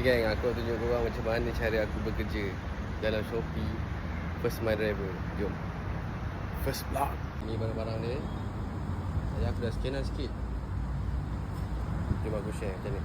Gang, aku nak tunjuk korang macam mana cara aku bekerja dalam Shopee First My Driver. Jom. First vlog. Ni barang-barang dia. Tadi aku dah scan sikit. Jom aku share macam ni.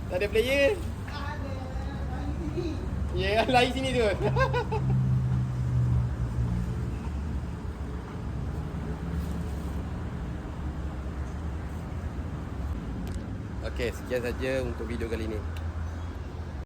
Tak ada player. Ya, lari sini tu. Okey, sekian saja untuk video kali ini.